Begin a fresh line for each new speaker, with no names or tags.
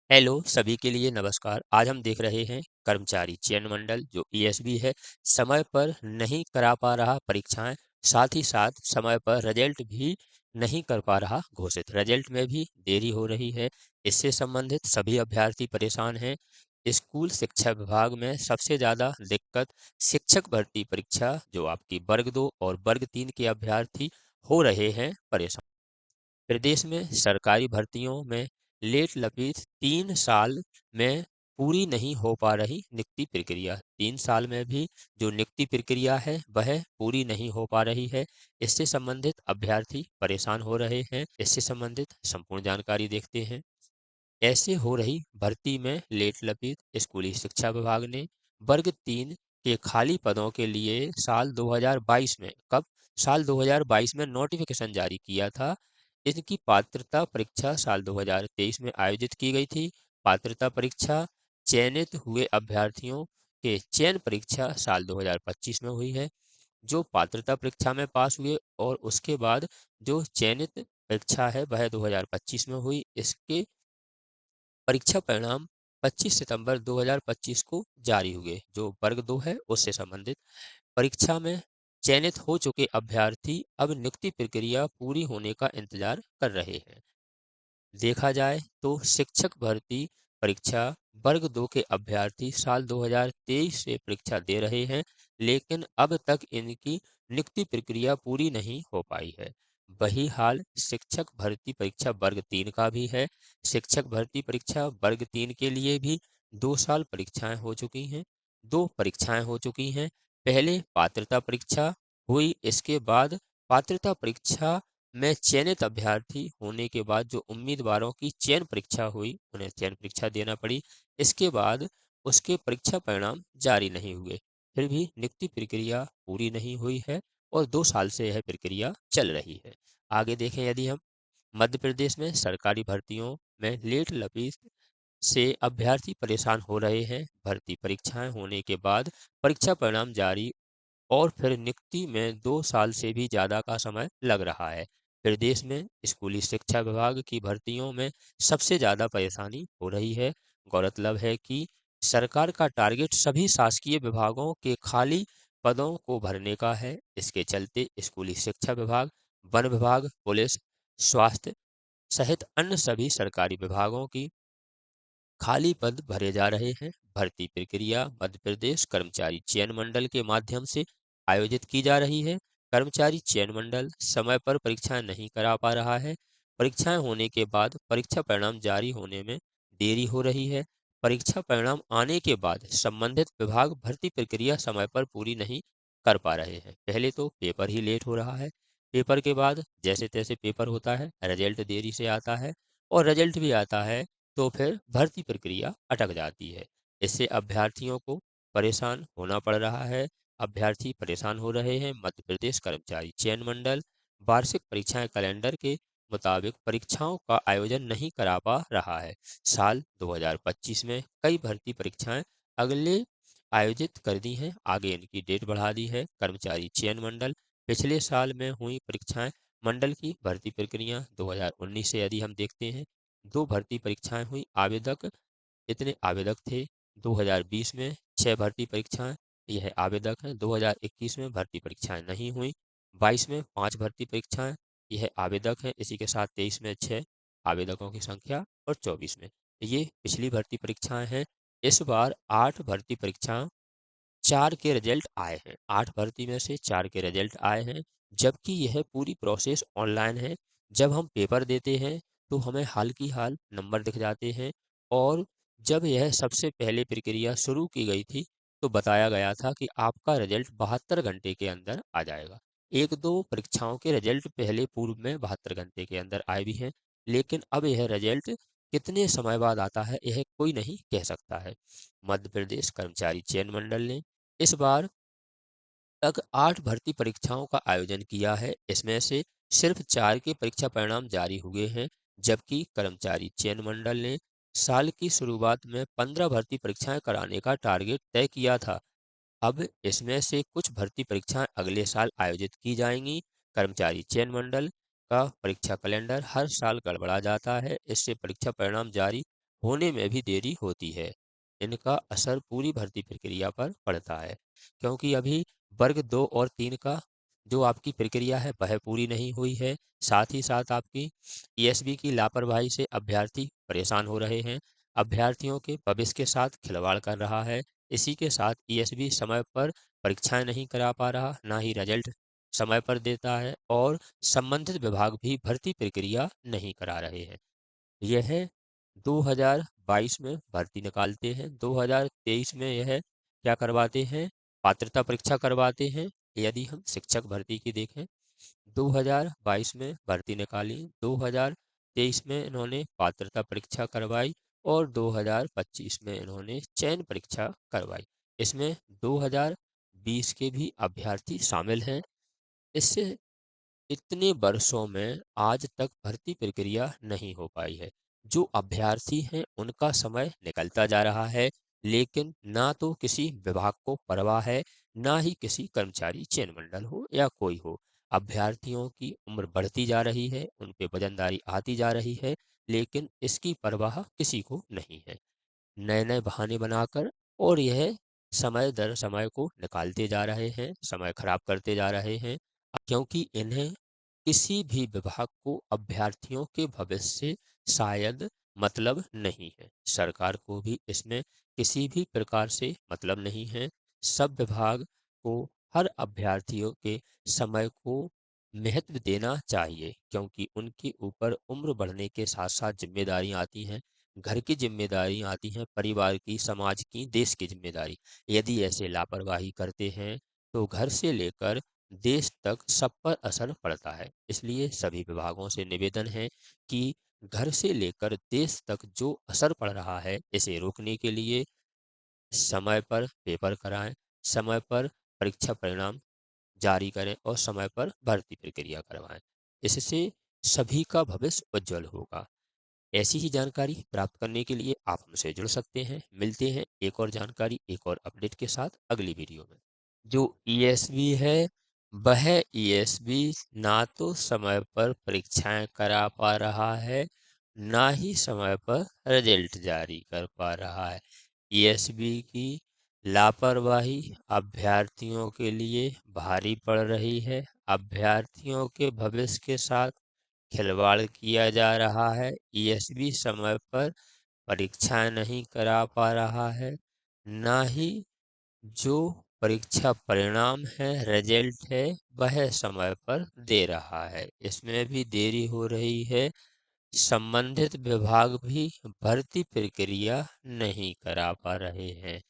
Hello सभी के लिए नमस्कार। आज हम देख रहे हैं कर्मचारी चयन मंडल जो ईएसबी है समय पर नहीं करा पा रहा परीक्षाएं, साथ ही साथ समय पर रिजल्ट भी नहीं कर पा रहा घोषित। रिजल्ट में भी देरी हो रही है। इससे संबंधित सभी अभ्यर्थी परेशान हैं। स्कूल शिक्षा विभाग में सबसे ज़्यादा दिक्कत शिक्षक भर्ती परीक्षा जो आपकी वर्ग 2 और वर्ग 3 के अभ्यर्थी हो रहे हैं परेशान। प्रदेश में सरकारी भर्तियों में लेट लपेट 3 साल में पूरी नहीं हो पा रही नियुक्ति प्रक्रिया। 3 साल में भी जो नियुक्ति प्रक्रिया है वह पूरी नहीं हो पा रही है। इससे संबंधित अभ्यर्थी परेशान हो रहे हैं। इससे संबंधित संपूर्ण जानकारी देखते हैं। ऐसे हो रही भर्ती में लेट लपेट स्कूली शिक्षा विभाग ने वर्ग 3 के खाली पदों के लिए साल 2022 में साल 2022 में नोटिफिकेशन जारी किया था। इनकी पात्रता परीक्षा साल 2023 में आयोजित की गई थी। पात्रता परीक्षा चयनित हुए अभ्यर्थियों के चयन परीक्षा साल 2025 में हुई है। जो पात्रता परीक्षा में पास हुए और उसके बाद जो चयनित परीक्षा है वह 2025 में हुई। इसके परीक्षा परिणाम 25 सितंबर 2025 को जारी हुए। जो वर्ग 2 है उससे संबंधित परीक्षा में चयनित हो चुके अभ्यर्थी अब नियुक्ति प्रक्रिया पूरी होने का इंतजार कर रहे हैं। देखा जाए तो शिक्षक भर्ती परीक्षा वर्ग 2 के अभ्यर्थी साल 2023 से परीक्षा दे रहे हैं, लेकिन अब तक इनकी नियुक्ति प्रक्रिया पूरी नहीं हो पाई है। वही हाल शिक्षक भर्ती परीक्षा वर्ग 3 का भी है। शिक्षक भर्ती परीक्षा वर्ग 3 के लिए भी 2 साल परीक्षाएं हो चुकी हैं। 2 परीक्षाएं हो चुकी हैं। पहले पात्रता परीक्षा हुई, इसके बाद पात्रता परीक्षा में चयनित अभ्यर्थी होने के बाद जो उम्मीदवारों की चयन परीक्षा हुई उन्हें चयन परीक्षा देना पड़ी। इसके बाद उसके परीक्षा परिणाम जारी नहीं हुए। फिर भी नियुक्ति प्रक्रिया पूरी नहीं हुई है और 2 साल से यह प्रक्रिया चल रही है। आगे देखें यदि हम मध्य प्रदेश में सरकारी भर्तियों में लेट लपेट से अभ्यर्थी परेशान हो रहे हैं। भर्ती परीक्षाएं होने के बाद परीक्षा परिणाम जारी और फिर नियुक्ति में 2 साल से भी ज़्यादा का समय लग रहा है। प्रदेश में स्कूली शिक्षा विभाग की भर्तियों में सबसे ज़्यादा परेशानी हो रही है। गौरतलब है कि सरकार का टारगेट सभी शासकीय विभागों के खाली पदों को भरने का है। इसके चलते स्कूली शिक्षा विभाग, वन विभाग, पुलिस, स्वास्थ्य सहित अन्य सभी सरकारी विभागों की खाली पद भरे जा रहे हैं। भर्ती प्रक्रिया मध्य प्रदेश कर्मचारी चयन मंडल के माध्यम से आयोजित की जा रही है। कर्मचारी चयन मंडल समय पर परीक्षाएं नहीं करा पा रहा है। परीक्षाएं होने के बाद परीक्षा परिणाम जारी होने में देरी हो रही है। परीक्षा परिणाम आने के बाद संबंधित विभाग भर्ती प्रक्रिया समय पर पूरी नहीं कर पा रहे हैं। पहले तो पेपर ही लेट हो रहा है। पेपर के बाद जैसे तैसे पेपर होता है, रिजल्ट देरी से आता है और रिजल्ट भी आता है तो फिर भर्ती प्रक्रिया अटक जाती है। इससे अभ्यर्थियों को परेशान होना पड़ रहा है। अभ्यर्थी परेशान हो रहे हैं। मध्य प्रदेश कर्मचारी चयन मंडल वार्षिक परीक्षाएं कैलेंडर के मुताबिक परीक्षाओं का आयोजन नहीं करा पा रहा है। साल 2025 में कई भर्ती परीक्षाएं अगले आयोजित कर दी हैं, आगे इनकी डेट बढ़ा दी है। कर्मचारी चयन मंडल पिछले साल में हुई परीक्षाएं मंडल की भर्ती प्रक्रिया 2019 से यदि हम देखते हैं 2 भर्ती परीक्षाएं हुई। आवेदक इतने आवेदक थे। 2020 में 6 भर्ती परीक्षाएं यह आवेदक हैं। 2021 में भर्ती परीक्षाएं नहीं हुई। 22 में 5 भर्ती परीक्षाएं यह आवेदक हैं। इसी के साथ 23 में 6 आवेदकों की संख्या और 24 में ये पिछली भर्ती परीक्षाएं हैं। इस बार 8 भर्ती परीक्षाएं 4 के रिजल्ट आए हैं। 8 भर्ती में से 4 के रिजल्ट आए हैं, जबकि यह पूरी प्रोसेस ऑनलाइन है। जब हम पेपर देते हैं तो हमें हाल की हाल नंबर दिख जाते हैं और जब यह सबसे पहले प्रक्रिया शुरू की गई थी तो बताया गया था कि आपका रिजल्ट 72 घंटे के अंदर आ जाएगा। 1-2 परीक्षाओं के रिजल्ट पहले पूर्व में 72 घंटे के अंदर आए भी हैं, लेकिन अब यह रिजल्ट कितने समय बाद आता है यह कोई नहीं कह सकता है। मध्य प्रदेश कर्मचारी चयन मंडल ने इस बार तक 8 भर्ती परीक्षाओं का आयोजन किया है। इसमें से सिर्फ 4 के परीक्षा परिणाम जारी हुए हैं, जबकि कर्मचारी चयन मंडल ने साल की शुरुआत में 15 भर्ती परीक्षाएं कराने का टारगेट तय किया था। अब इसमें से कुछ भर्ती परीक्षाएं अगले साल आयोजित की जाएंगी। कर्मचारी चयन मंडल का परीक्षा कैलेंडर हर साल गड़बड़ा जाता है। इससे परीक्षा परिणाम जारी होने में भी देरी होती है। इनका असर पूरी भर्ती प्रक्रिया पर पड़ता है, क्योंकि अभी वर्ग 2 और 3 का जो आपकी प्रक्रिया है वह पूरी नहीं हुई है। साथ ही साथ आपकी ईएसबी की लापरवाही से अभ्यर्थी परेशान हो रहे हैं। अभ्यर्थियों के भविष्य के साथ खिलवाड़ कर रहा है। इसी के साथ ईएसबी समय पर परीक्षाएं नहीं करा पा रहा, ना ही रिजल्ट समय पर देता है, और संबंधित विभाग भी भर्ती प्रक्रिया नहीं करा रहे हैं। यह 2022 में भर्ती निकालते हैं, 2023 में यह क्या करवाते हैं, पात्रता परीक्षा करवाते हैं। यदि हम शिक्षक भर्ती की देखें, 2022 में भर्ती निकाली, 2023 में इन्होंने पात्रता परीक्षा करवाई, और 2025 में इन्होंने चयन परीक्षा करवाई। इसमें 2020 के भी अभ्यर्थी शामिल हैं। इससे इतने वर्षों में आज तक भर्ती प्रक्रिया नहीं हो पाई है। जो अभ्यर्थी हैं उनका समय निकलता जा रहा है, लेकिन ना तो किसी विभाग को परवाह है, ना ही किसी कर्मचारी चयन मंडल हो या कोई हो। अभ्यर्थियों की उम्र बढ़ती जा रही है, उन पे वजनदारी आती जा रही है, लेकिन इसकी परवाह किसी को नहीं है। नए नए बहाने बनाकर, और यह समय दर समय को निकालते जा रहे हैं, समय खराब करते जा रहे हैं, क्योंकि इन्हें किसी भी विभाग को अभ्यर्थियों के भविष्य से शायद मतलब नहीं है। सरकार को भी इसमें किसी भी प्रकार से मतलब नहीं है। सब विभाग को हर अभ्यर्थियों के समय को महत्व देना चाहिए, क्योंकि उनके ऊपर उम्र बढ़ने के साथ साथ जिम्मेदारियां आती हैं। घर की जिम्मेदारी आती हैं, परिवार की, समाज की, देश की जिम्मेदारी। यदि ऐसे लापरवाही करते हैं तो घर से लेकर देश तक सब पर असर पड़ता है। इसलिए सभी विभागों से निवेदन है कि घर से लेकर देश तक जो असर पड़ रहा है, इसे रोकने के लिए समय पर पेपर कराएं, समय पर परीक्षा परिणाम जारी करें, और समय पर भर्ती प्रक्रिया करवाएं। इससे सभी का भविष्य उज्जवल होगा। ऐसी ही जानकारी प्राप्त करने के लिए आप हमसे जुड़ सकते हैं। मिलते हैं एक और जानकारी, एक और अपडेट के साथ अगली वीडियो में। जो ईएसबी है, वह ईएसबी ना तो समय पर परीक्षाएं करा पा रहा है, ना ही समय पर रिजल्ट जारी कर पा रहा है। ईएसबी की लापरवाही अभ्यर्थियों के लिए भारी पड़ रही है। अभ्यर्थियों के भविष्य के साथ खिलवाड़ किया जा रहा है। ईएसबी समय पर परीक्षाएं नहीं करा पा रहा है, ना ही जो परीक्षा परिणाम है, रिजल्ट है, वह समय पर दे रहा है। इसमें भी देरी हो रही है। संबंधित विभाग भी भर्ती प्रक्रिया नहीं करा पा रहे हैं।